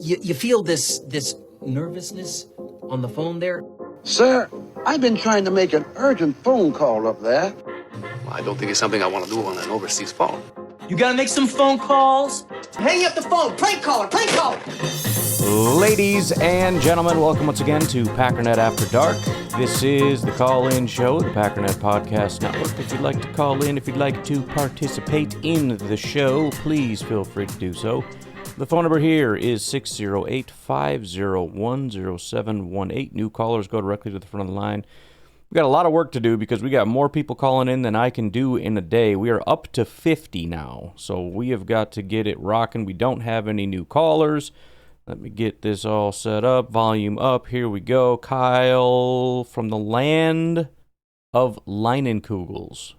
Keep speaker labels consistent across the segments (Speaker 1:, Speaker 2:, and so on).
Speaker 1: You feel this nervousness on the phone there?
Speaker 2: Sir, I've been trying to make an urgent phone call up there.
Speaker 3: Well, I don't think it's something I want to do on an overseas phone.
Speaker 1: You gotta make some phone calls. Hang up the phone. Prank caller. Prank caller.
Speaker 4: Ladies and gentlemen, welcome once again to Packernet After Dark. This is the call-in show, the Packernet Podcast Network. If you'd like to call in, if you'd like to participate in the show, please feel free to do so. The phone number here is 608-501-0718. New callers go directly to the front of the line. We got a lot of work to do because we got more people calling in than I can do in a day. We are up to 50 now, so we have got to get it rocking. We don't have any new callers. Let me get this all set up. Volume up. Here we go. Kyle from the land of Leinenkugels.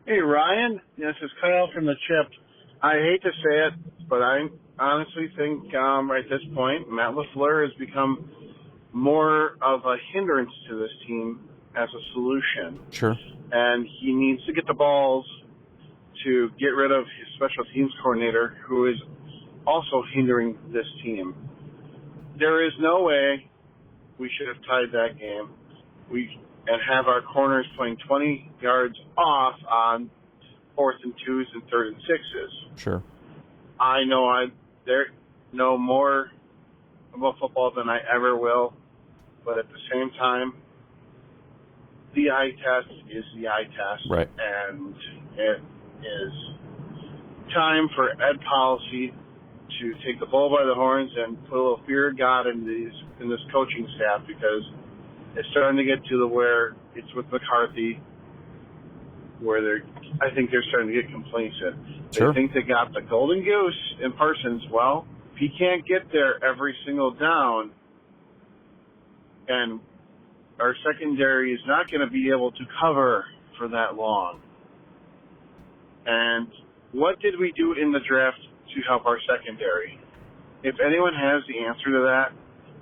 Speaker 5: Hey, Ryan. This is Kyle from the Chip. I hate to say it, but I honestly think at this point, Matt LaFleur has become more of a hindrance to this team as a solution.
Speaker 4: Sure.
Speaker 5: And he needs to get the balls to get rid of his special teams coordinator, who is also hindering this team. There is no way we should have tied that game and have our corners playing 20 yards off on 4th and 2s and 3rd and 6s.
Speaker 4: Sure.
Speaker 5: I know I know more about football than I ever will, but at the same time, the eye test is the eye test.
Speaker 4: Right.
Speaker 5: And it is time for Ed Policy to take the bull by the horns and put a little fear of God in this coaching staff, because it's starting to get to where it's with McCarthy, where I think they're starting to get complacent.
Speaker 4: Sure.
Speaker 5: They think they got the golden goose in Parsons. Well, if he can't get there every single down, and our secondary is not going to be able to cover for that long. And what did we do in the draft to help our secondary? If anyone has the answer to that,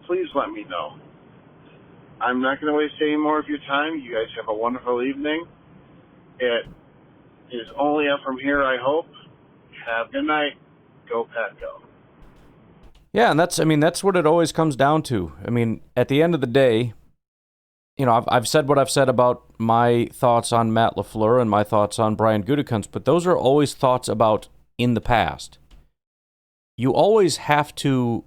Speaker 5: please let me know. I'm not going to waste any more of your time. You guys have a wonderful evening. It is only up from here, I hope. Have a good night. Go, Pat, go.
Speaker 4: Yeah, and that's what it always comes down to. I mean, at the end of the day, you know, I've said what I've said about my thoughts on Matt LaFleur and my thoughts on Brian Gutekunst, but those are always thoughts about in the past. You always have to,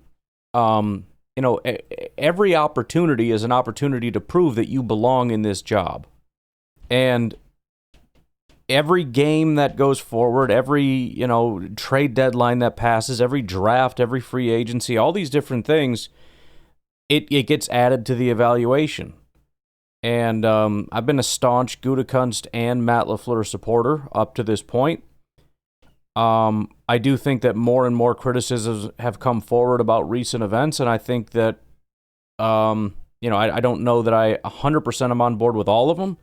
Speaker 4: every opportunity is an opportunity to prove that you belong in this job. And every game that goes forward, every, trade deadline that passes, every draft, every free agency, all these different things, it gets added to the evaluation. And I've been a staunch Gutekunst and Matt LaFleur supporter up to this point. I do think that more and more criticisms have come forward about recent events, and I think that, I don't know that I 100% am on board with all of them,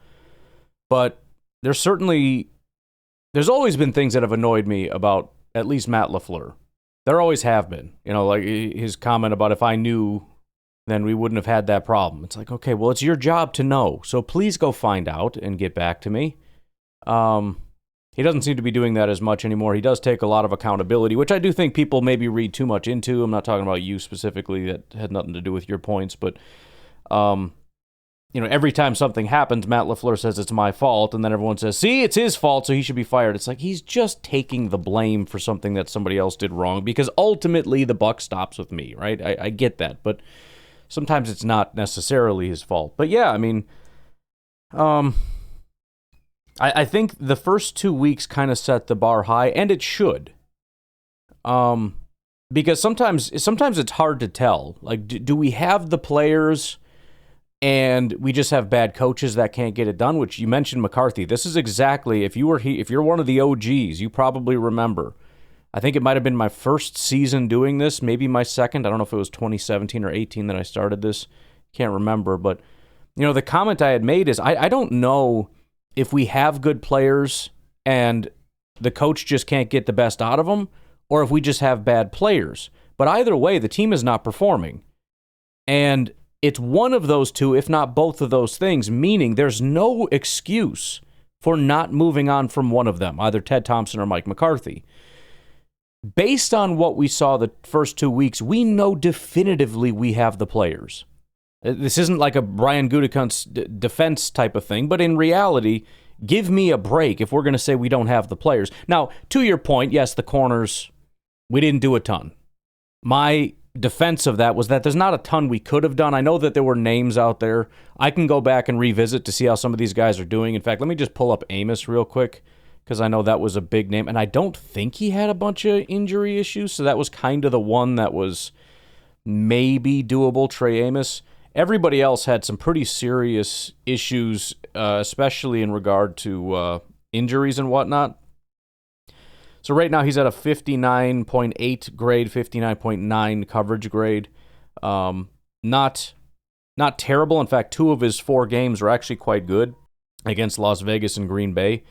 Speaker 4: but there's always been things that have annoyed me about at least Matt LaFleur. There always have been. Like his comment about if I knew, then we wouldn't have had that problem. It's like, okay, well, it's your job to know, so please go find out and get back to me. He doesn't seem to be doing that as much anymore. He does take a lot of accountability, which I do think people maybe read too much into. I'm not talking about you specifically. That had nothing to do with your points, but every time something happens, Matt LaFleur says it's my fault, and then everyone says, see, it's his fault, so he should be fired. It's like he's just taking the blame for something that somebody else did wrong, because ultimately the buck stops with me, right? I get that, but sometimes it's not necessarily his fault. But yeah, I mean, I think the first 2 weeks kind of set the bar high, and it should. Because sometimes it's hard to tell. Like, do we have the players and we just have bad coaches that can't get it done? Which you mentioned McCarthy. This is exactly, if you're one of the OGs, you probably remember. I think it might have been my first season doing this, maybe my second. I don't know if it was 2017 or 18 that I started this. Can't remember. But, the comment I had made is I don't know if we have good players and the coach just can't get the best out of them, or if we just have bad players. But either way, the team is not performing. And it's one of those two, if not both of those things, meaning there's no excuse for not moving on from one of them, either Ted Thompson or Mike McCarthy. based on what we saw the first 2 weeks, we know definitively we have the players. This isn't like a Brian Gutekunst's defense type of thing, but in reality, give me a break if we're going to say we don't have the players. Now, to your point, yes, the corners, we didn't do a ton. My defense of that was that there's not a ton we could have done. I know that there were names out there. I can go back and revisit to see how some of these guys are doing. In fact, let me just pull up Amos real quick, because I know that was a big name, and I don't think he had a bunch of injury issues, so that was kind of the one that was maybe doable, Trey Amos. Everybody else had some pretty serious issues, especially in regard to injuries and whatnot. So right now he's at a 59.8 grade, 59.9 coverage grade. Not terrible. In fact, 2 of his 4 games are actually quite good against Las Vegas and Green Bay.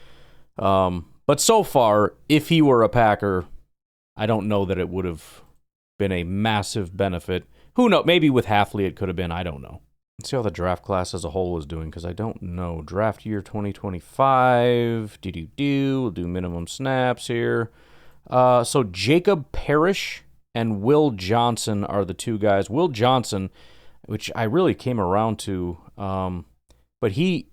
Speaker 4: But so far, if he were a Packer, I don't know that it would have been a massive benefit. Who knows? Maybe with Halfley it could have been. I don't know. Let's see how the draft class as a whole is doing, because I don't know. Draft year 2025. We'll do minimum snaps here. So Jacob Parrish and Will Johnson are the 2 guys. Will Johnson, which I really came around to, but he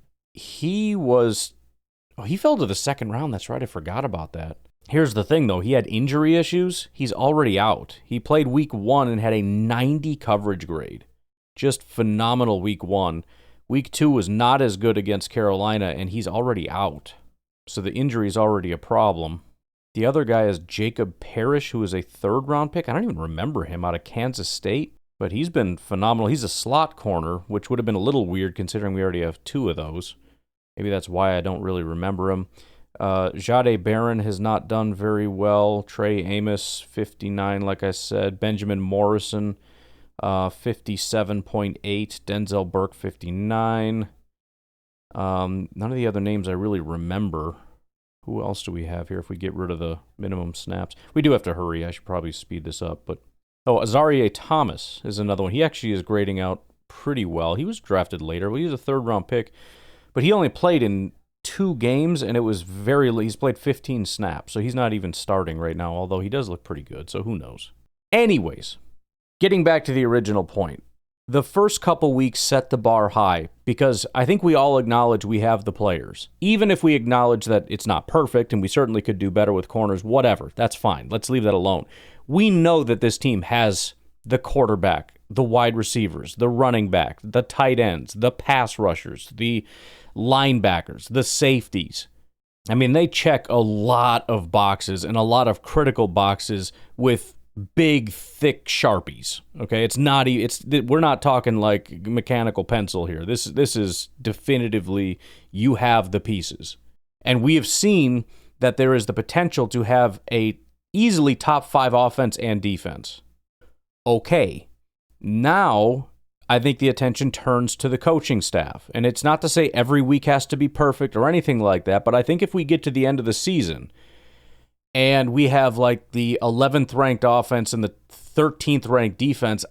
Speaker 4: fell to the second round. That's right. I forgot about that. Here's the thing, though. He had injury issues. He's already out. He played week 1 and had a 90 coverage grade. Just phenomenal week 1. Week 2 was not as good against Carolina, and he's already out. So the injury is already a problem. The other guy is Jacob Parrish, who is a 3rd-round pick. I don't even remember him, out of Kansas State. But he's been phenomenal. He's a slot corner, which would have been a little weird considering we already have 2 of those. Maybe that's why I don't really remember him. Jade Barron has not done very well. Trey Amos, 59, like I said. Benjamin Morrison, 57.8. Denzel Burke, 59. None of the other names I really remember. Who else do we have here if we get rid of the minimum snaps? We do have to hurry. I should probably speed this up. But Azarie Thomas is another one. He actually is grading out pretty well. He was drafted later. He was a 3rd-round pick. But he only played in 2 games, and it was he's played 15 snaps, so he's not even starting right now, although he does look pretty good, so who knows. Anyways, getting back to the original point, the first couple weeks set the bar high, because I think we all acknowledge we have the players. Even if we acknowledge that it's not perfect, and we certainly could do better with corners, whatever, that's fine. Let's leave that alone. We know that this team has the quarterback, the wide receivers, the running back, the tight ends, the pass rushers, the linebackers, the safeties. I mean, they check a lot of boxes and a lot of critical boxes with big, thick Sharpies. Okay, we're not talking like mechanical pencil here. This is definitively, you have the pieces. And we have seen that there is the potential to have a easily top 5 offense and defense. Okay, now I think the attention turns to the coaching staff. And it's not to say every week has to be perfect or anything like that, but I think if we get to the end of the season and we have like the 11th ranked offense and the 13th ranked defense,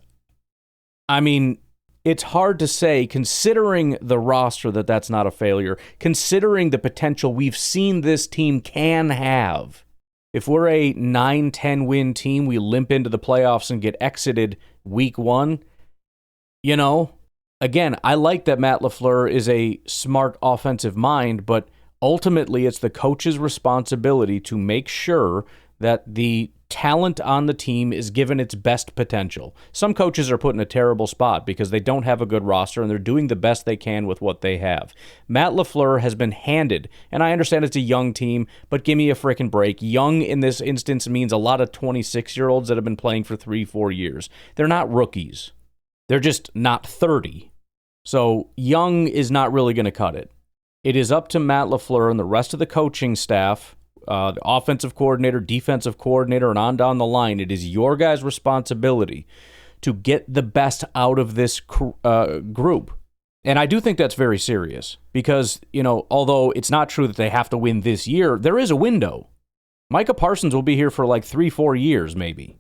Speaker 4: I mean, it's hard to say, considering the roster, that that's not a failure, considering the potential we've seen this team can have. If we're a 9-10 win team, we limp into the playoffs and get exited week 1, you know, again, I like that Matt LaFleur is a smart offensive mind, but ultimately it's the coach's responsibility to make sure that the talent on the team is given its best potential. Some coaches are put in a terrible spot because they don't have a good roster and they're doing the best they can with what they have. Matt LaFleur has been handed, and I understand it's a young team, but give me a freaking break. Young in this instance means a lot of 26-year-olds that have been playing for 3-4 years. They're not rookies. They're just not 30. So young is not really going to cut it. It is up to Matt LaFleur and the rest of the coaching staff, the offensive coordinator, defensive coordinator, and on down the line. It is your guys' responsibility to get the best out of this group. And I do think that's very serious because, you know, although it's not true that they have to win this year, there is a window. Micah Parsons will be here for like 3-4 years maybe.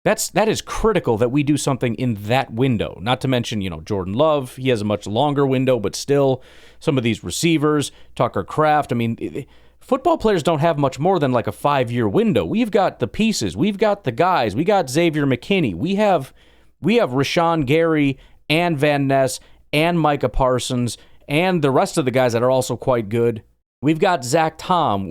Speaker 4: That is critical that we do something in that window. Not to mention, you know, Jordan Love, he has a much longer window, but still, some of these receivers, Tucker Kraft, I mean, football players don't have much more than like a 5-year window. We've got the pieces. We've got the guys. We got Xavier McKinney. We have Rashawn Gary and Van Ness and Micah Parsons and the rest of the guys that are also quite good. We've got Zach Tom.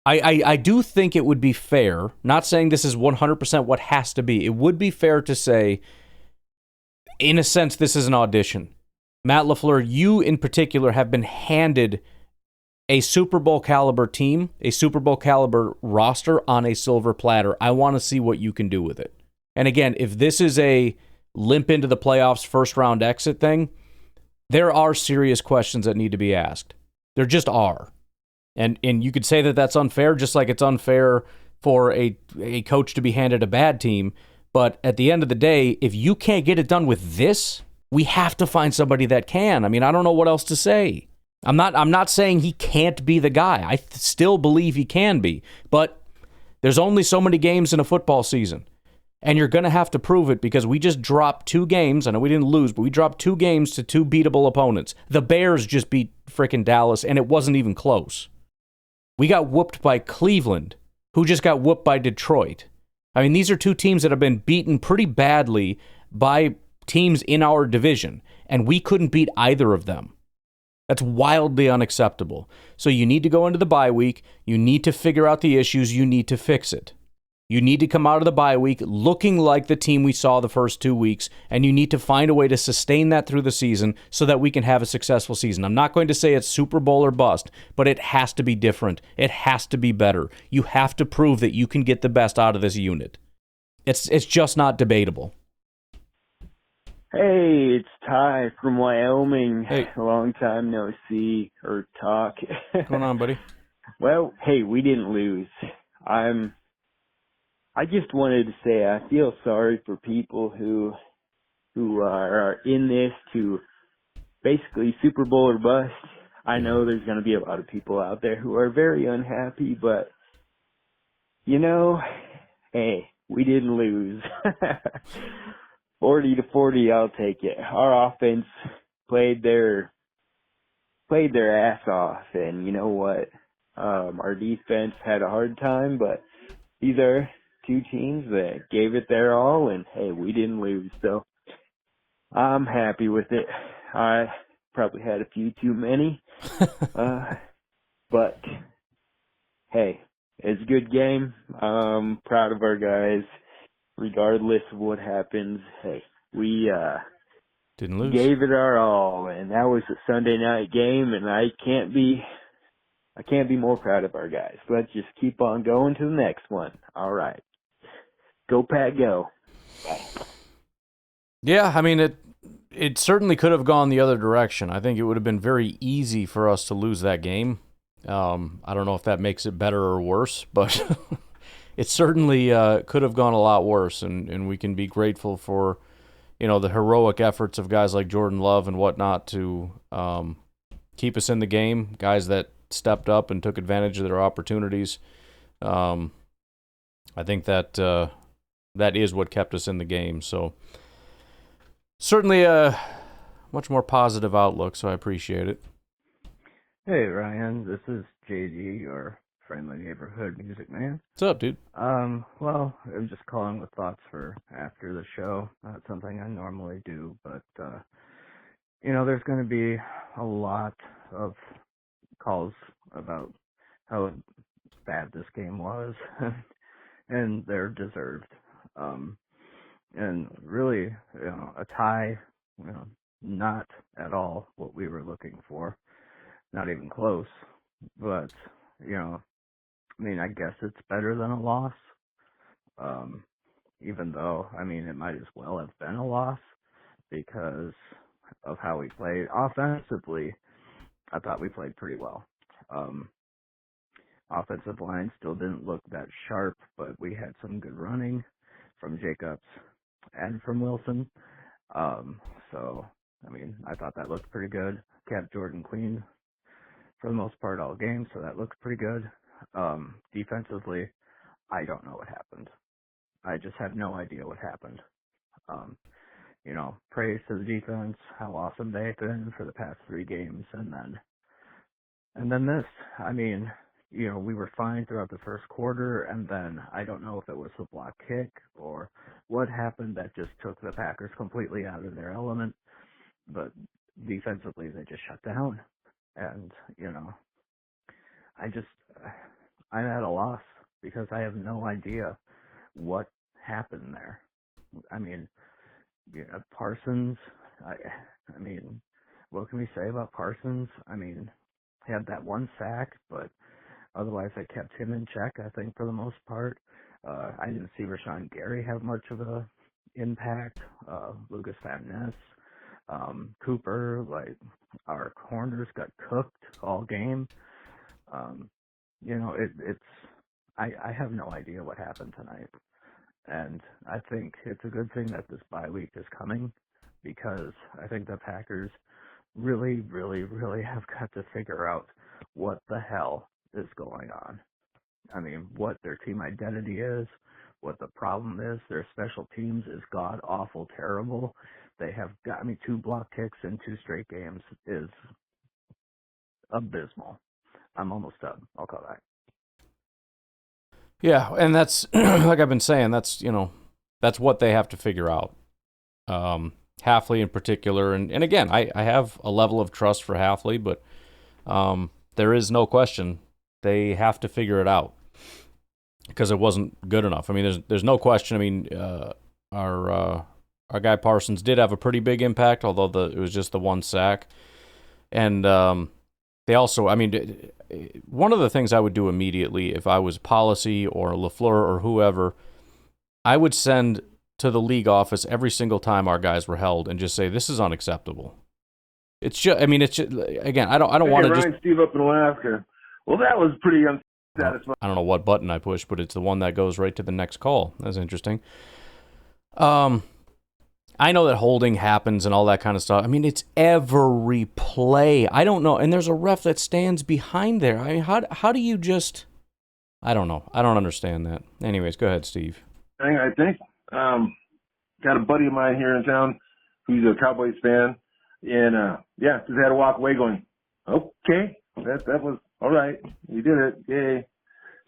Speaker 4: I do think it would be fair, not saying this is 100% what has to be, it would be fair to say, in a sense, this is an audition. Matt LaFleur, you in particular have been handed a Super Bowl caliber team, a Super Bowl caliber roster on a silver platter. I want to see what you can do with it. And again, if this is a limp into the playoffs first round exit thing, there are serious questions that need to be asked. There just are. And you could say that that's unfair, just like it's unfair for a coach to be handed a bad team. But at the end of the day, if you can't get it done with this, we have to find somebody that can. I mean, I don't know what else to say. I'm not saying he can't be the guy. I still believe he can be. But there's only so many games in a football season. And you're going to have to prove it because we just dropped 2 games. I know we didn't lose, but we dropped 2 games to 2 beatable opponents. The Bears just beat frickin' Dallas, and it wasn't even close. We got whooped by Cleveland, who just got whooped by Detroit. I mean, these are 2 teams that have been beaten pretty badly by teams in our division, and we couldn't beat either of them. That's wildly unacceptable. So you need to go into the bye week. You need to figure out the issues. You need to fix it. You need to come out of the bye week looking like the team we saw the first 2 weeks, and you need to find a way to sustain that through the season so that we can have a successful season. I'm not going to say it's Super Bowl or bust, but it has to be different. It has to be better. You have to prove that you can get the best out of this unit. It's just not debatable.
Speaker 6: Hey, it's Ty from Wyoming.
Speaker 4: Hey.
Speaker 6: Long time no see or talk.
Speaker 4: What's going on, buddy?
Speaker 6: Well, hey, we didn't lose. I just wanted to say I feel sorry for people who are in this to basically Super Bowl or bust. I know there's going to be a lot of people out there who are very unhappy, but you know, hey, we didn't lose. 40-40, I'll take it. Our offense played their ass off, and you know what? Our defense had a hard time, but these are 2 teams that gave it their all, and hey, we didn't lose, so I'm happy with it. I probably had a few too many, but hey, it's a good game. I'm proud of our guys. Regardless of what happens, hey, we
Speaker 4: Didn't lose.
Speaker 6: gave it our all, and that was a Sunday night game, and I can't be more proud of our guys. Let's just keep on going to the next one. All right. Go, Pat, go. Bye.
Speaker 4: Yeah, I mean, it certainly could have gone the other direction. I think it would have been very easy for us to lose that game. I don't know if that makes it better or worse, but it certainly could have gone a lot worse, and we can be grateful for, the heroic efforts of guys like Jordan Love and whatnot to keep us in the game, guys that stepped up and took advantage of their opportunities. I think that that is what kept us in the game. So certainly a much more positive outlook, so I appreciate it.
Speaker 7: Hey Ryan, this is JD, your friendly neighborhood music man.
Speaker 4: What's up, dude?
Speaker 7: Well, I'm just calling with thoughts for after the show. Not something I normally do, but there's going to be a lot of calls about how bad this game was, and they're deserved. And really, a tie, not at all what we were looking for, not even close. But I guess it's better than a loss. Even though, it might as well have been a loss because of how we played. Offensively, I thought we played pretty well. Offensive line still didn't look that sharp, but we had some good running from Jacobs and from Wilson. So, I thought that looked pretty good. Kept Jordan clean for the most part all game, so that looks pretty good. Defensively, I don't know what happened. I just have no idea what happened. Praise to the defense, how awesome they've been for the past 3 games, and then And then this, I mean, we were fine throughout the first quarter, and then I don't know if it was the block kick or what happened that just took the Packers completely out of their element. But defensively, they just shut down. And, I'm at a loss because I have no idea what happened there. I mean, Parsons, I mean, what can we say about Parsons? I mean, he had that one sack, but otherwise I kept him in check, I think, for the most part. I didn't see Rashawn Gary have much of a impact. Lucas Van Ness, Cooper, like, our corners got cooked all game. I have no idea what happened tonight. And I think it's a good thing that this bye week is coming, because I think the Packers really, really, really have got to figure out what the hell is going on. I mean, what their team identity is, what the problem is. Their special teams is god-awful terrible. They have got 2 block kicks in 2 straight games is abysmal. I'm almost done. I'll call that.
Speaker 4: Yeah, and that's, like I've been saying, that's what they have to figure out. Hafley in particular, and again, I have a level of trust for Hafley, but there is no question they have to figure it out, because it wasn't good enough. I mean, there's no question. I mean, our guy Parsons did have a pretty big impact, although it was just the one sack, and they also, I mean, one of the things I would do immediately if I was policy or LaFleur or whoever, I would send to the league office every single time our guys were held and just say, this is unacceptable. It's just, I mean, it's just, again, I don't want to
Speaker 8: Ryan, Steve up in Alaska. Well, that was pretty unsatisfying.
Speaker 4: I don't know what button I pushed, but it's the one that goes right to the next call. That's interesting. I know that holding happens and all that kind of stuff. I mean, it's every play. I don't know. And there's a ref that stands behind there. I mean, how do you just... I don't know. I don't understand that. Anyways, go ahead, Steve.
Speaker 8: I think got a buddy of mine here in town who's a Cowboys fan. And, just had to walk away going, okay, that was all right. You did it. Yay.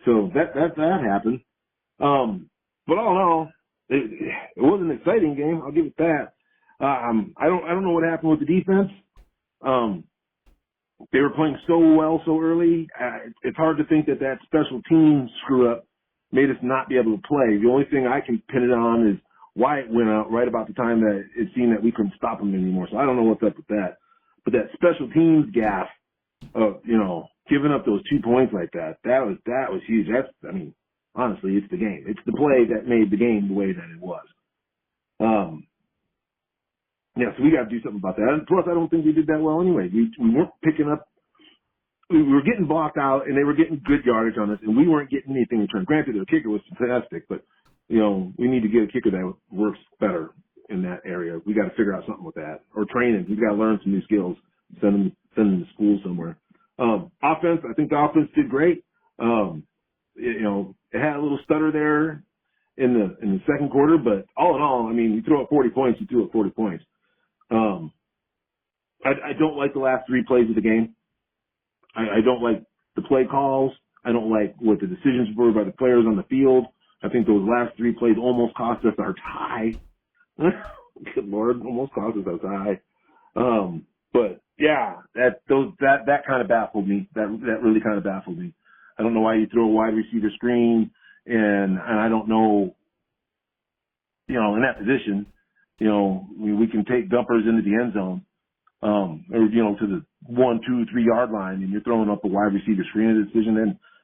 Speaker 8: So that happened. But all in all, it was an exciting game. I'll give it that. I don't know what happened with the defense. They were playing so well so early. It's hard to think that special team screw up made us not be able to play. The only thing I can pin it on is Wyatt went out right about the time that it seemed that we couldn't stop him anymore. So I don't know what's up with that. But that special teams gaff of, giving up those 2 points like that was huge. Honestly, it's the game. It's the play that made the game the way that it was. So we got to do something about that. And plus, I don't think we did that well anyway. We weren't picking up. We were getting blocked out, and they were getting good yardage on us, and we weren't getting anything in return. Granted, the kicker was fantastic, but, we need to get a kicker that works better in that area. We got to figure out something with that. Or training. We've got to learn some new skills, send them to school somewhere. Offense, I think the offense did great. It had a little stutter there in the second quarter, but all in all, I mean, you throw up 40 points, you threw up 40 points. I don't like the last 3 plays of the game. I don't like the play calls. I don't like what the decisions were by the players on the field. I think those last 3 plays almost cost us our tie. Good Lord, almost cost us our tie. But yeah, that kind of baffled me. That really kind of baffled me. I don't know why you throw a wide receiver screen, and I don't know, in that position, we can take dumpers into the end zone, or, to the 1, 2, 3 yard line, and you're throwing up a wide receiver screen decision.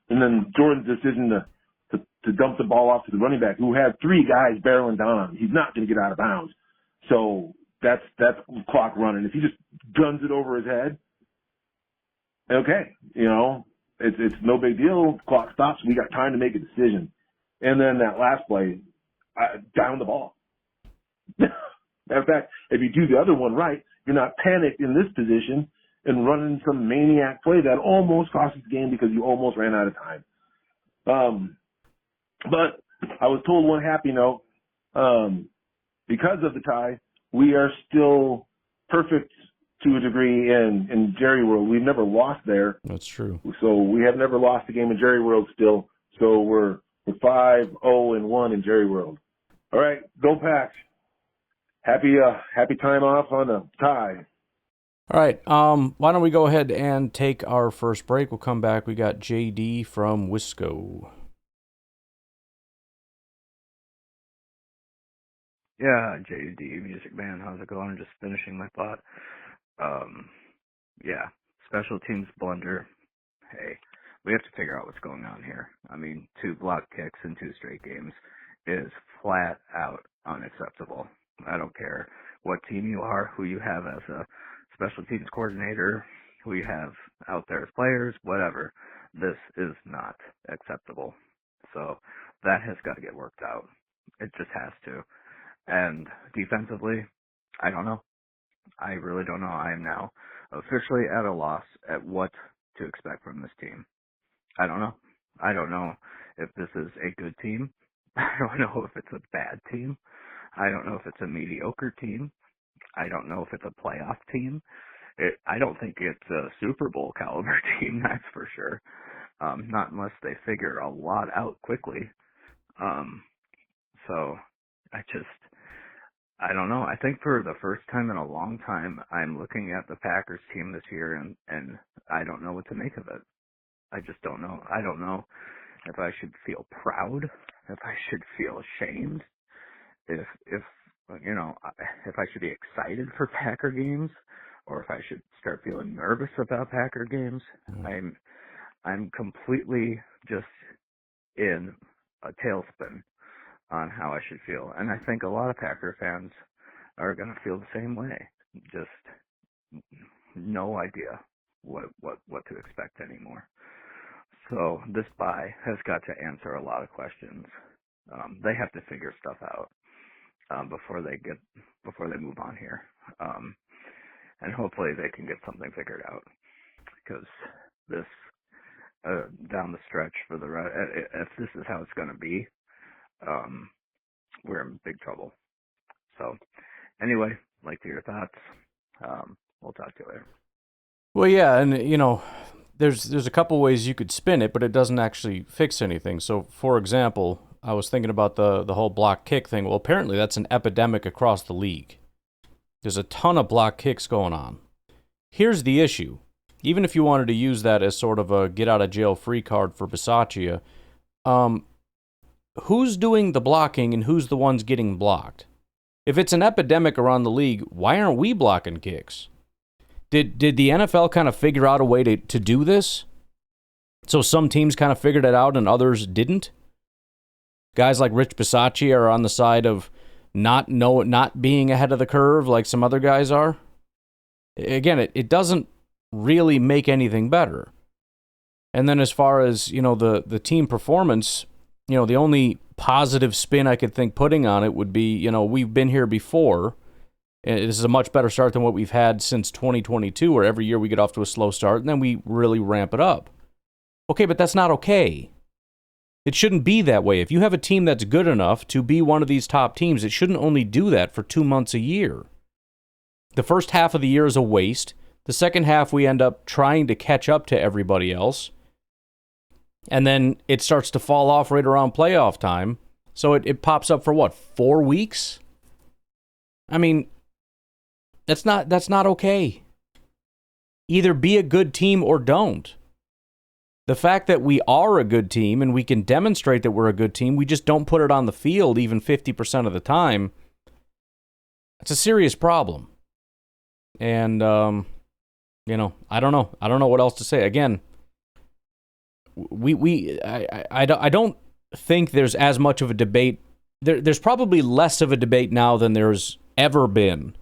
Speaker 8: And then Jordan's decision to dump the ball off to the running back who had 3 guys barreling down on him. He's not going to get out of bounds. So that's clock running. If he just guns it over his head, okay, it's no big deal. Clock stops. We got time to make a decision. And then that last play, down the ball. Matter of fact, if you do the other one right, you're not panicked in this position and running some maniac play that almost cost us the game because you almost ran out of time. But I was told one happy note, because of the tie, we are still perfect to a degree in Jerry World. We've never lost there.
Speaker 4: That's true.
Speaker 8: So we have never lost a game in Jerry World still. So we're 5-0-1 in Jerry World. All right, go Packs. Happy time off on a tie.
Speaker 4: All right, why don't we go ahead and take our first break? We'll come back. We got JD from Wisco.
Speaker 7: Yeah, JD, Music Man, how's it going? Just finishing my thought. Yeah, special teams blunder. Hey, we have to figure out what's going on here. I mean, 2 block kicks in 2 straight games is flat out unacceptable. I don't care what team you are, who you have as a special teams coordinator, who you have out there as players, whatever. This is not acceptable. So that has got to get worked out. It just has to. And defensively, I don't know. I really don't know. I am now officially at a loss at what to expect from this team. I don't know. I don't know if this is a good team. I don't know if it's a bad team. I don't know if it's a mediocre team. I don't know if it's a playoff team. I don't think it's a Super Bowl caliber team, that's for sure. Not unless they figure a lot out quickly. So I don't know. I think for the first time in a long time, I'm looking at the Packers team this year, and I don't know what to make of it. I just don't know. I don't know if I should feel proud, if I should feel ashamed, if I should be excited for Packer games, or if I should start feeling nervous about Packer games. I'm completely just in a tailspin on how I should feel. And I think a lot of Packer fans are going to feel the same way. Just no idea what to expect anymore. So this bye has got to answer a lot of questions. They have to figure stuff out before they move on here. And hopefully they can get something figured out, because this down the stretch for the rest, if this is how it's going to be, we're in big trouble. So anyway, like to your thoughts. We'll talk to you later.
Speaker 4: Well, yeah, and there's a couple ways you could spin it, but it doesn't actually fix anything. So, for example, I was thinking about the whole block kick thing. Well, apparently that's an epidemic across the league. There's a ton of block kicks going on. Here's the issue. Even if you wanted to use that as sort of a get-out-of-jail-free card for Bisaccia, who's doing the blocking and who's the ones getting blocked? If it's an epidemic around the league, why aren't we blocking kicks? Did the NFL kind of figure out a way to do this? So some teams kind of figured it out and others didn't? Guys like Rich Bisaccia are on the side of not being ahead of the curve like some other guys are. Again, it doesn't really make anything better. And then as far as, the team performance, the only positive spin I could think putting on it would be, we've been here before. This is a much better start than what we've had since 2022, where every year we get off to a slow start and then we really ramp it up. Okay, but that's not okay. It shouldn't be that way. If you have a team that's good enough to be one of these top teams, it shouldn't only do that for 2 months a year. The first half of the year is a waste. The second half, we end up trying to catch up to everybody else. And then it starts to fall off right around playoff time. So it pops up for 4 weeks? I mean, that's not okay. Either be a good team or don't. The fact that we are a good team and we can demonstrate that we're a good team, we just don't put it on the field even 50% of the time, it's a serious problem. And, I don't know. I don't know what else to say. Again, I don't think there's as much of a debate. There's probably less of a debate now than there's ever been,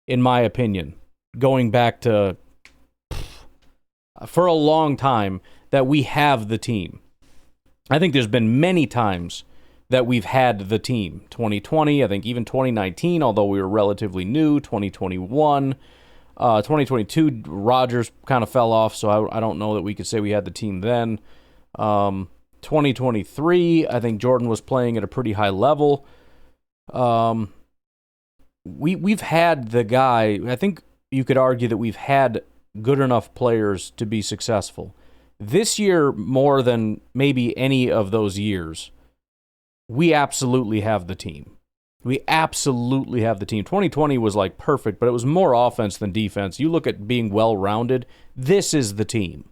Speaker 4: in my opinion, going back to for a long time, that we have the team. I think there's been many times that we've had the team. 2020, I think even 2019, although we were relatively new. 2021, 2022, Rodgers kind of fell off, so I don't know that we could say we had the team then. 2023, I think Jordan was playing at a pretty high level. We've had the guy. I think you could argue that we've had good enough players to be successful. This year, more than maybe any of those years, we absolutely have the team. We absolutely have the team. 2020 was like perfect, but it was more offense than defense. You look at being well-rounded, this is the team.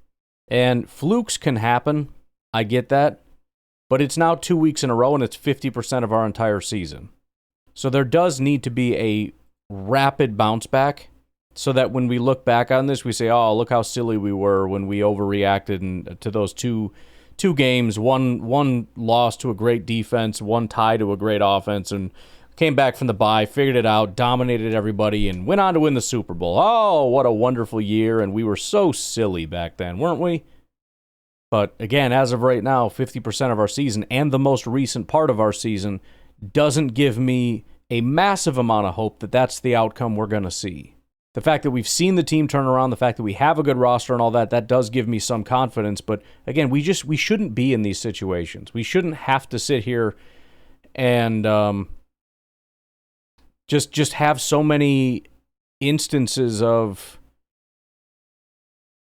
Speaker 4: And flukes can happen. I get that. But it's now 2 weeks in a row, and it's 50% of our entire season. So there does need to be a rapid bounce back so that when we look back on this, we say, oh, look how silly we were when we overreacted to those two games, one loss to a great defense, one tie to a great offense, and came back from the bye, figured it out, dominated everybody, and went on to win the Super Bowl. Oh, what a wonderful year, and we were so silly back then, weren't we? But again, as of right now, 50% of our season and the most recent part of our season doesn't give me a massive amount of hope that that's the outcome we're going to see. The fact that we've seen the team turn around, the fact that we have a good roster and all that, that does give me some confidence. But again, we shouldn't be in these situations. We shouldn't have to sit here and just have so many instances of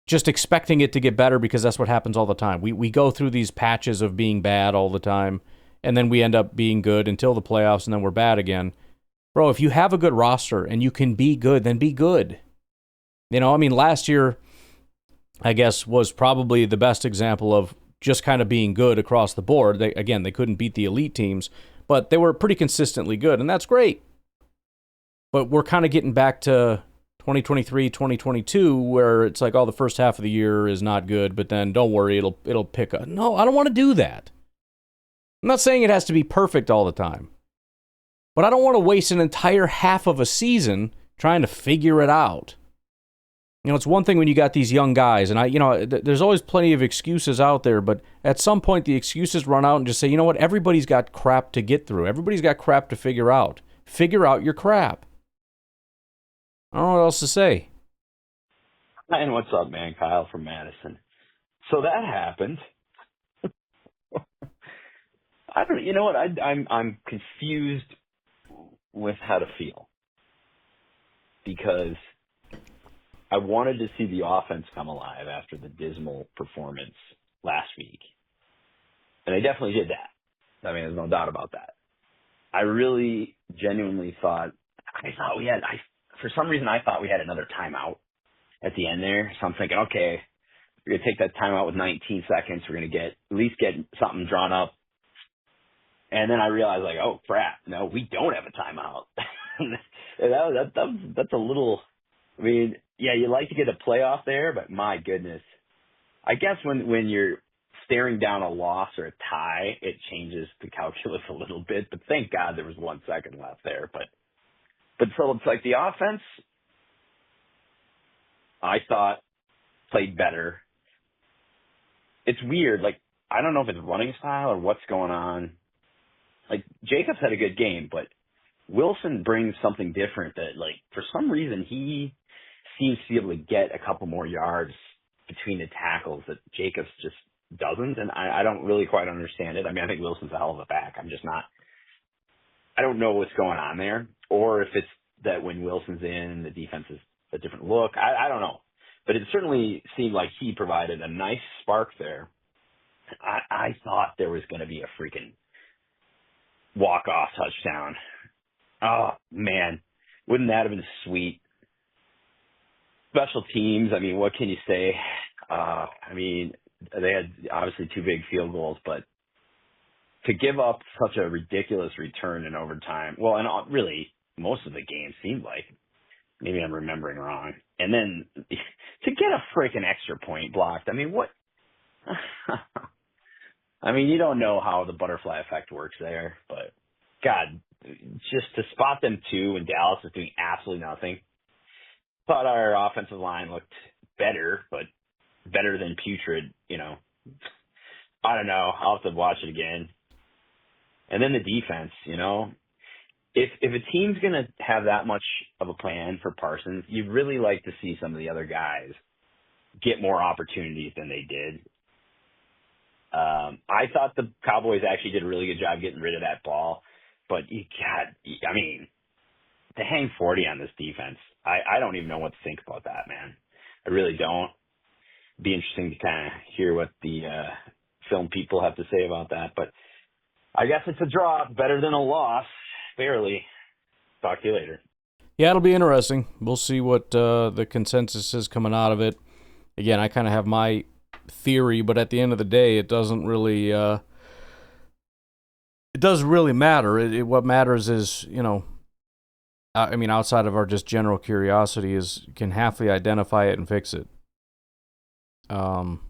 Speaker 4: just expecting it to get better because that's what happens all the time. We go through these patches of being bad all the time, and then we end up being good until the playoffs, and then we're bad again. Bro, if you have a good roster and you can be good, then be good. You know, I mean, last year, I guess, was probably the best example of just kind of being good across the board. They couldn't beat the elite teams, but they were pretty consistently good, and that's great. But we're kind of getting back to 2023, 2022, where it's like, oh, the first half of the year is not good, but then don't worry, it'll pick up. No, I don't want to do that. I'm not saying it has to be perfect all the time, but I don't want to waste an entire half of a season trying to figure it out. You know, it's one thing when you got these young guys, and there's always plenty of excuses out there, but at some point the excuses run out and just say, you know what, everybody's got crap to get through. Everybody's got crap to figure out. Figure out your crap. I don't know what else to say.
Speaker 9: And what's up, man? Kyle from Madison. So that happened. You know what? I'm confused with how to feel because I wanted to see the offense come alive after the dismal performance last week, and they definitely did that. I mean, there's no doubt about that. I really genuinely thought for some reason I thought we had another timeout at the end there. So I'm thinking, okay, we're going to take that timeout with 19 seconds. We're going to at least get something drawn up. And then I realized, like, oh, crap, no, we don't have a timeout. That's a little, I mean, yeah, you like to get a playoff there, but my goodness. I guess when you're staring down a loss or a tie, it changes the calculus a little bit. But thank God there was 1 second left there. But so it's like the offense, I thought, played better. It's weird. Like, I don't know if it's running style or what's going on. Like, Jacobs had a good game, but Wilson brings something different that, like, for some reason he seems to be able to get a couple more yards between the tackles that Jacobs just doesn't, and I don't really quite understand it. I mean, I think Wilson's a hell of a back. I don't know what's going on there, or if it's that when Wilson's in, the defense is a different look. I don't know. But it certainly seemed like he provided a nice spark there. I thought there was going to be a freaking walk-off touchdown. Oh, man. Wouldn't that have been sweet? Special teams, I mean, what can you say? I mean, they had obviously 2 big field goals, but to give up such a ridiculous return in overtime, well, and really most of the game seemed like, maybe I'm remembering wrong, and then to get a freaking extra point blocked, I mean, what? I mean, you don't know how the butterfly effect works there, but God, just to spot them too, and Dallas is doing absolutely nothing. Thought our offensive line looked better, but better than putrid, you know. I don't know. I'll have to watch it again. And then the defense, you know. If a team's going to have that much of a plan for Parsons, you'd really like to see some of the other guys get more opportunities than they did. I thought the Cowboys actually did a really good job getting rid of that ball. But, I mean, to hang 40 on this defense, I don't even know what to think about that, man. I really don't. Be interesting to kind of hear what the film people have to say about that. But I guess it's a draw, better than a loss, barely. Talk to you later.
Speaker 4: Yeah, it'll be interesting. We'll see what the consensus is coming out of it. Again, I kind of have my theory, but at the end of the day, it doesn't really matter. What matters is, I mean, outside of our just general curiosity, is can Hafley identify it and fix it? And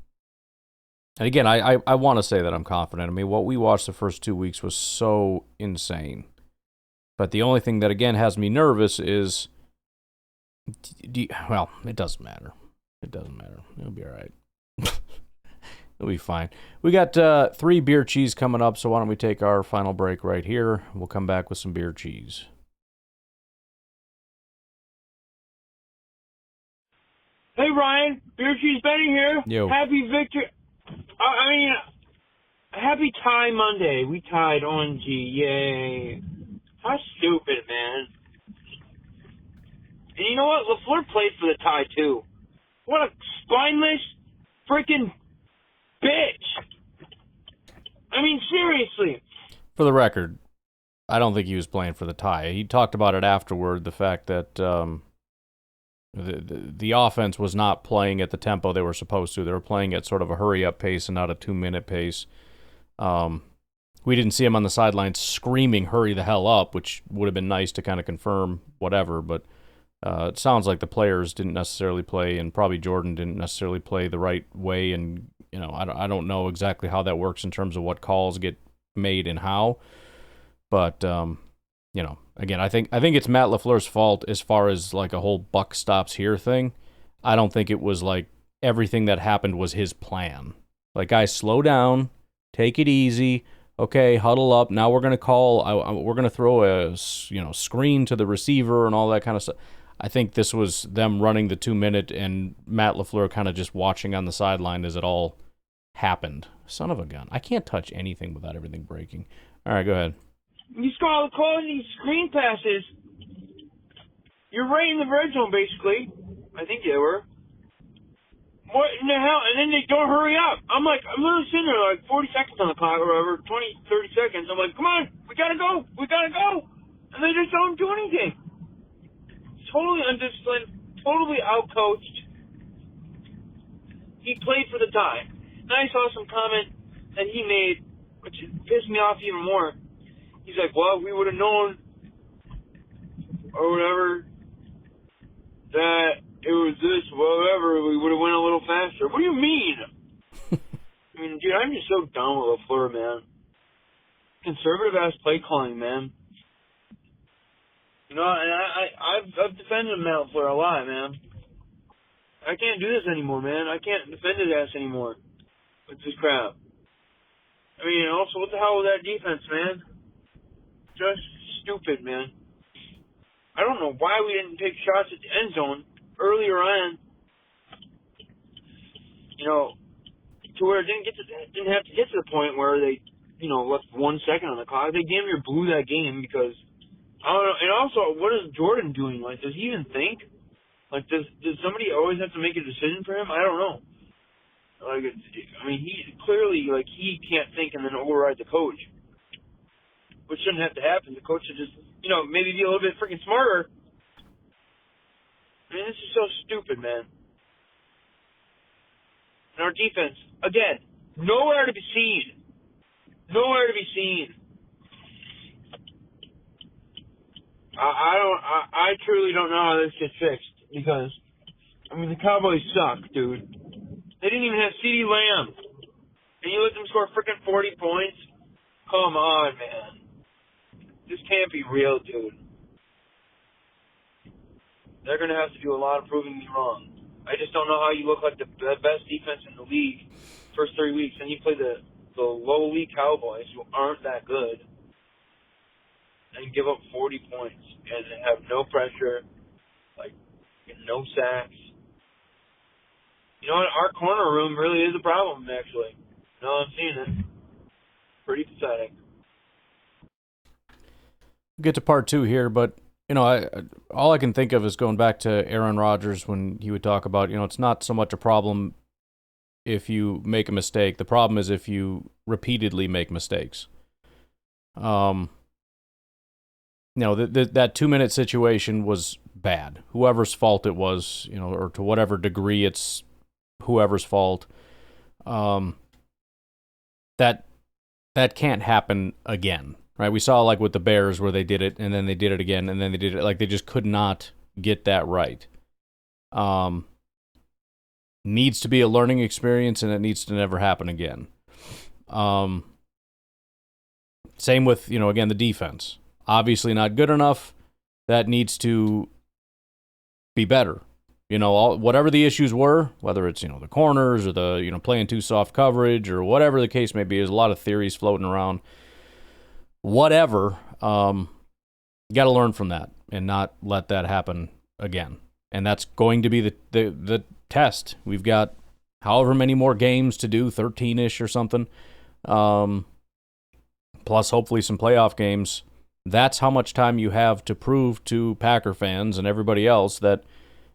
Speaker 4: again, I want to say that I'm confident. I mean, what we watched the first 2 weeks was so insane. But the only thing that, again, has me nervous is, well, it doesn't matter. It doesn't matter. It'll be all right. It'll be fine. We got 3 beer cheese coming up, so why don't we take our final break right here? We'll come back with some beer cheese.
Speaker 10: Hey, Ryan. Beer cheese Benny here.
Speaker 4: Yo.
Speaker 10: Happy victory. Happy tie Monday. We tied ONG. Yay. How stupid, man. And you know what? LaFleur played for the tie, too. What a spineless freaking bitch. I mean, seriously.
Speaker 4: For the record, I don't think he was playing for the tie. He talked about it afterward, the fact that the offense was not playing at the tempo they were supposed to. They were playing at sort of a hurry-up pace and not a 2-minute pace. We didn't see him on the sidelines screaming, hurry the hell up, which would have been nice to kind of confirm whatever, but it sounds like the players didn't necessarily play, and probably Jordan didn't necessarily play the right way, and I don't know exactly how that works in terms of what calls get made and how, but again, I think it's Matt LaFleur's fault as far as like a whole buck stops here thing. I don't think it was like everything that happened was his plan. Like, guys, slow down, take it easy. Okay, huddle up. Now we're going to call, we're going to throw a screen to the receiver and all that kind of stuff. I think this was them running the 2-minute and Matt LaFleur kind of just watching on the sideline as it all happened. Son of a gun. I can't touch anything without everything breaking. All right, go ahead.
Speaker 10: You calling these screen passes. You're right in the red zone, basically. I think they were. What in the hell? And then they don't hurry up. I'm literally sitting there like 40 seconds on the clock or whatever, 20, 30 seconds. I'm like, come on, we gotta go. And they just don't do anything. Totally undisciplined, totally outcoached. He played for the tie. Then I saw some comment that he made, which pissed me off even more. He's like, well, if we would have known or whatever that it was this, whatever, we would have went a little faster. What do you mean? I mean, dude, I'm just so done with LaFleur, man. Conservative-ass play calling, man. And I've defended Matt LaFleur a lot, man. I can't do this anymore, man. I can't defend his ass anymore with this crap. I mean, also, what the hell was that defense, man? Just stupid, man. I don't know why we didn't take shots at the end zone earlier on. To where it didn't have to get to the point where they, left 1 second on the clock. They damn near blew that game because I don't know. And also, what is Jordan doing? Like, does he even think? Like, does somebody always have to make a decision for him? I don't know. Like, he clearly, he can't think and then override the coach. Which shouldn't have to happen. The coach should just, maybe be a little bit freaking smarter. I mean, this is so stupid, man. And our defense, again, nowhere to be seen. Nowhere to be seen. I truly don't know how this gets fixed because, the Cowboys suck, dude. They didn't even have CeeDee Lamb. And you let them score freaking 40 points? Come on, man. This can't be real, dude. They're going to have to do a lot of proving me wrong. I just don't know how you look like the best defense in the league first 3 weeks, and you play the lowly Cowboys, who aren't that good, and give up 40 points and have no pressure, no sacks. You know what? Our corner room really is a problem, actually. No, I'm seeing it. Pretty pathetic.
Speaker 4: We'll get to part 2 here, but all I can think of is going back to Aaron Rodgers when he would talk about, it's not so much a problem if you make a mistake. The problem is if you repeatedly make mistakes. That 2-minute situation was bad. Whoever's fault it was, or to whatever degree it's whoever's fault. That can't happen again. Right, we saw like with the Bears where they did it, and then they did it again, and then they did it. Like they just could not get that right. Needs to be a learning experience, and it needs to never happen again. Same with again the defense. Obviously not good enough. That needs to be better. Whatever the issues were, whether it's the corners or the playing too soft coverage or whatever the case may be. There's a lot of theories floating around. Whatever, you got to learn from that and not let that happen again. And that's going to be the test. We've got however many more games to do, 13-ish or something, plus hopefully some playoff games. That's how much time you have to prove to Packer fans and everybody else that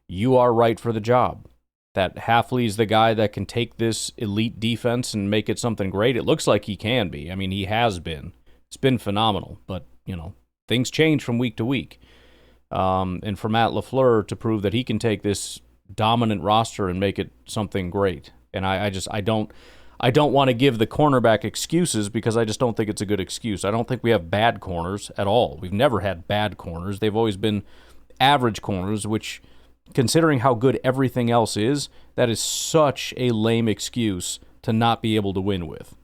Speaker 4: you are right for the job, that Hafley's the guy that can take this elite defense and make it something great. It looks like he can be. I mean, he has been. It's been phenomenal, but, things change from week to week. And for Matt LaFleur to prove that he can take this dominant roster and make it something great. And I don't want to give the cornerback excuses because I just don't think it's a good excuse. I don't think we have bad corners at all. We've never had bad corners. They've always been average corners, which, considering how good everything else is, that is such a lame excuse to not be able to win with.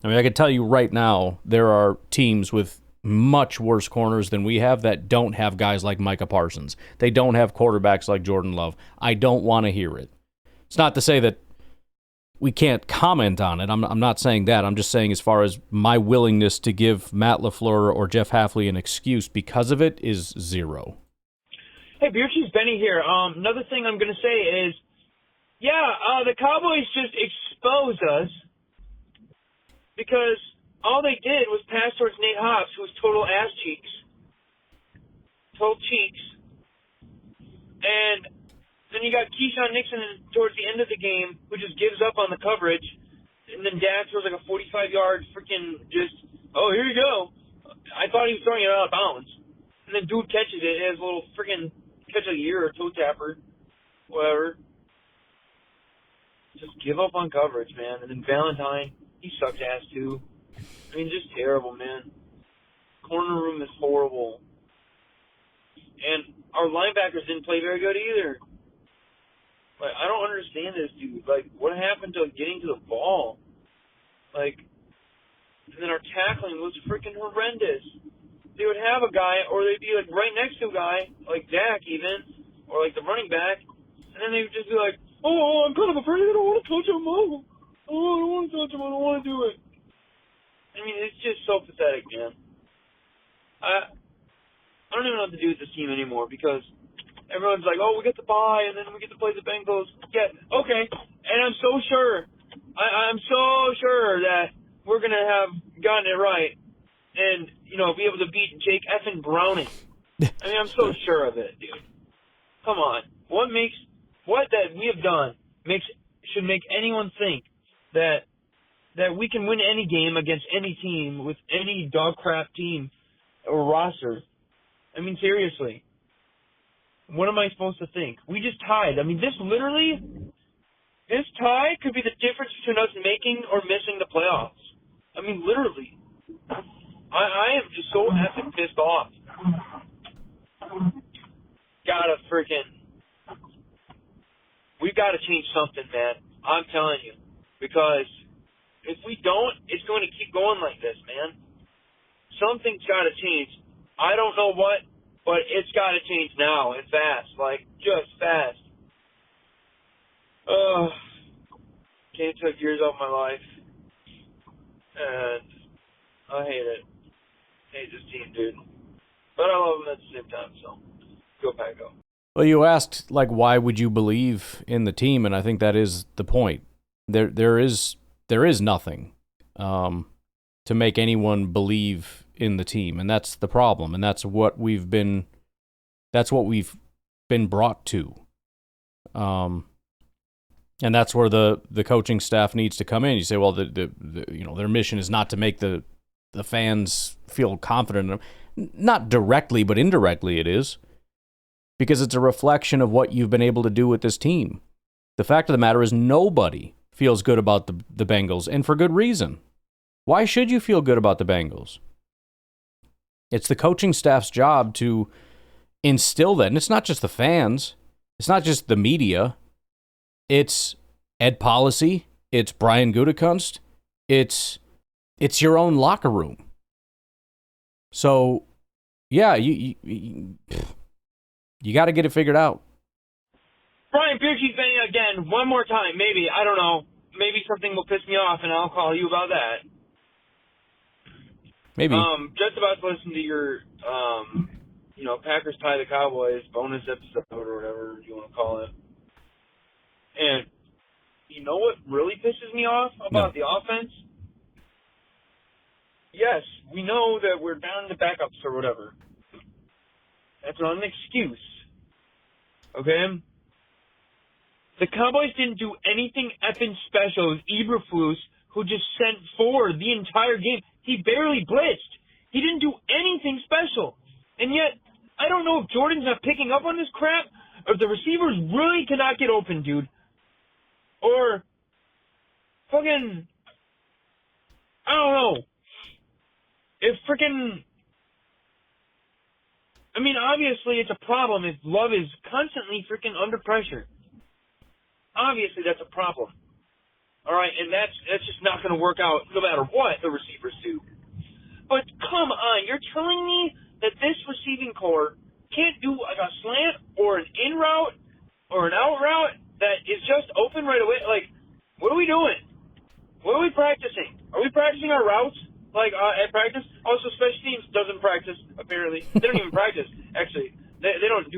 Speaker 4: I mean, I can tell you right now, there are teams with much worse corners than we have that don't have guys like Micah Parsons. They don't have quarterbacks like Jordan Love. I don't want to hear it. It's not to say that we can't comment on it. I'm not saying that. I'm just saying as far as my willingness to give Matt LaFleur or Jeff Hafley an excuse because of it is zero.
Speaker 10: Hey, Beer Cheese Benny here. Another thing I'm going to say is, the Cowboys just exposed us because all they did was pass towards Nate Hobbs, who was total ass cheeks. Total cheeks. And then you got Keyshawn Nixon towards the end of the game, who just gives up on the coverage. And then Dak throws like a 45-yard freaking just, here you go. I thought he was throwing it out of bounds. And then dude catches it. It has a little freaking catch of the year or toe tapper. Whatever. Just give up on coverage, man. And then Valentine, he sucks ass too. I mean, just terrible, man. Corner room is horrible. And our linebackers didn't play very good either. Like, I don't understand this, dude. Like, what happened to getting to the ball? Like, and then our tackling was freaking horrendous. They would have a guy, or they'd be, like, right next to a guy, like Dak even, or, like, the running back, and then they would just be like, I'm kind of afraid I don't want to touch him. I don't want to touch him. I don't want to do it. I mean, it's just so pathetic, man. I don't even know what to do with this team anymore because everyone's like, we get to bye, and then we get to play the Bengals. Yeah, okay. And I'm so sure. I'm so sure that we're going to have gotten it right and, be able to beat Jake effing Browning. I mean, I'm so sure of it, dude. Come on. What that we have done should make anyone think that we can win any game against any team with any dog crap team or roster. I mean, seriously. What am I supposed to think? We just tied. I mean, this tie could be the difference between us making or missing the playoffs. I mean, literally. I am just so effing pissed off. We've got to change something, man. I'm telling you. Because if we don't, it's going to keep going like this, man. Something's got to change. I don't know what, but it's got to change now and fast. Like, just fast. Can't take years off my life. And I hate it. Hate this team, dude. But I love them at the same time, so go Pack, go.
Speaker 4: Well, you asked, why would you believe in the team? And I think that is the point. There is nothing to make anyone believe in the team, and that's the problem, and that's what we've been brought to. And that's where the coaching staff needs to come in. You say, well, the their mission is not to make the fans feel confident in them. Not directly, but indirectly it is. Because it's a reflection of what you've been able to do with this team. The fact of the matter is nobody feels good about the Bengals, and for good reason. Why should you feel good about the Bengals? It's the coaching staff's job to instill that. And it's not just the fans. It's not just the media. It's Ed Policy. It's Brian Gutekunst. It's your own locker room. So, yeah, you got to get it figured out.
Speaker 10: Brian Beerkey's thing again, one more time, maybe. I don't know. Maybe something will piss me off, and I'll call you about that.
Speaker 4: Maybe.
Speaker 10: Just about to listen to your, Packers tie the Cowboys bonus episode or whatever you want to call it. And you know what really pisses me off about the offense? Yes, we know that we're down to backups or whatever. That's not an excuse. Okay? The Cowboys didn't do anything effing special with Eberflus, who just sent forward the entire game. He barely blitzed. He didn't do anything special. And yet, I don't know if Jordan's not picking up on this crap, or if the receivers really cannot get open, dude. Or, fucking, I don't know. If freaking, obviously it's a problem if Love is constantly freaking under pressure. Obviously that's a problem. All right, and that's just not going to work out no matter what the receivers do. But come on, you're telling me that this receiving core can't do like a slant or an in route or an out route that is just open right away? Like, what are we doing? What are we practicing? Are we practicing our routes at practice? Also, special teams doesn't practice, apparently. They don't even practice, actually. They don't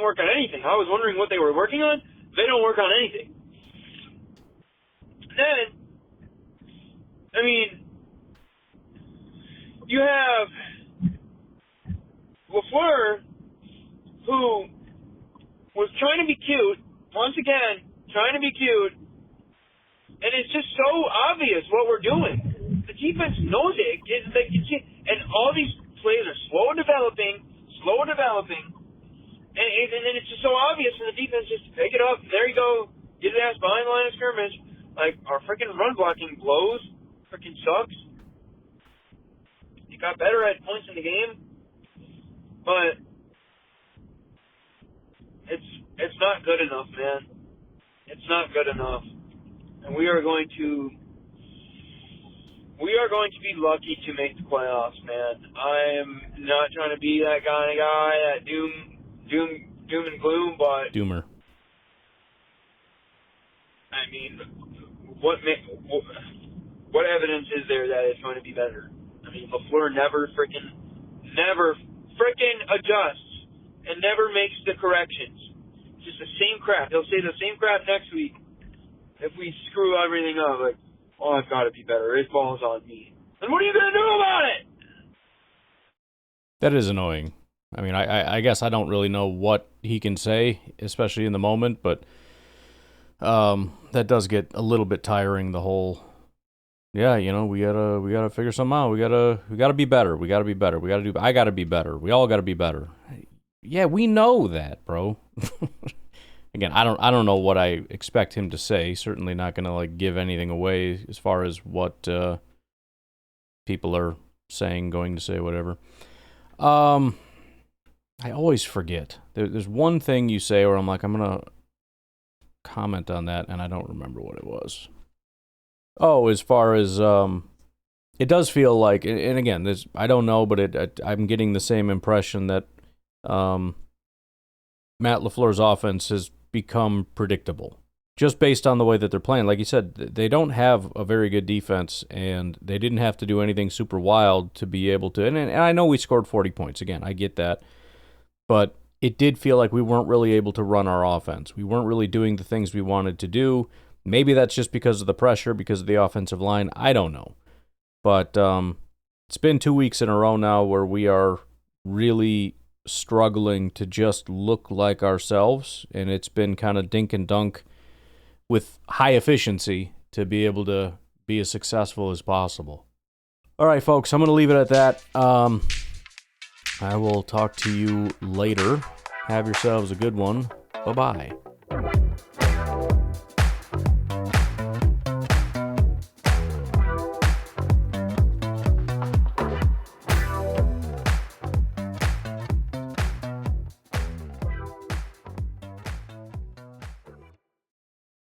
Speaker 10: work on anything. I was wondering what they were working on. They don't work on anything. Then, you have LaFleur, who was trying to be cute, once again, trying to be cute, and it's just so obvious what we're doing. The defense knows it. And all these plays are slow developing, and then it's just so obvious, and the defense just pick it up. There you go. Get his ass behind the line of scrimmage. Like, our freaking run blocking blows. Freaking sucks. He got better at points in the game, but it's not good enough, man. It's not good enough. And we are going to be lucky to make the playoffs, man. I am not trying to be that kind of guy, that doom and gloom, but
Speaker 4: Doomer.
Speaker 10: What evidence is there that it's going to be better? LaFleur never frickin' adjusts and never makes the corrections. It's just the same crap. He'll say the same crap next week if we screw everything up. Like, oh, I've got to be better. It falls on me. And what are you going to do about it?
Speaker 4: That is annoying. I guess I don't really know what he can say, especially in the moment, but that does get a little bit tiring, the whole, we gotta figure something out. We gotta be better. I gotta be better. We all gotta be better. Yeah, we know that, bro. Again, I don't know what I expect him to say. Certainly not gonna give anything away as far as what people are going to say, whatever. I always forget. There's one thing you say where I'm like, I'm gonna comment on that, and I don't remember what it was. Oh, as far as it does feel like, and again, I don't know, but I'm getting the same impression that Matt LaFleur's offense has become predictable, just based on the way that they're playing. Like you said, they don't have a very good defense, and they didn't have to do anything super wild to be able to. And I know we scored 40 points. Again, I get that, but it did feel like we weren't really able to run our offense. We weren't really doing the things we wanted to do. Maybe that's just because of the pressure, because of the offensive line. I don't know. But It's been 2 weeks in a row now where we are really struggling to just look like ourselves, and it's been kind of dink and dunk with high efficiency to be able to be as successful as possible. All right, folks, I'm going to leave it at that. I will talk to you later. Have yourselves a good one. Bye-bye.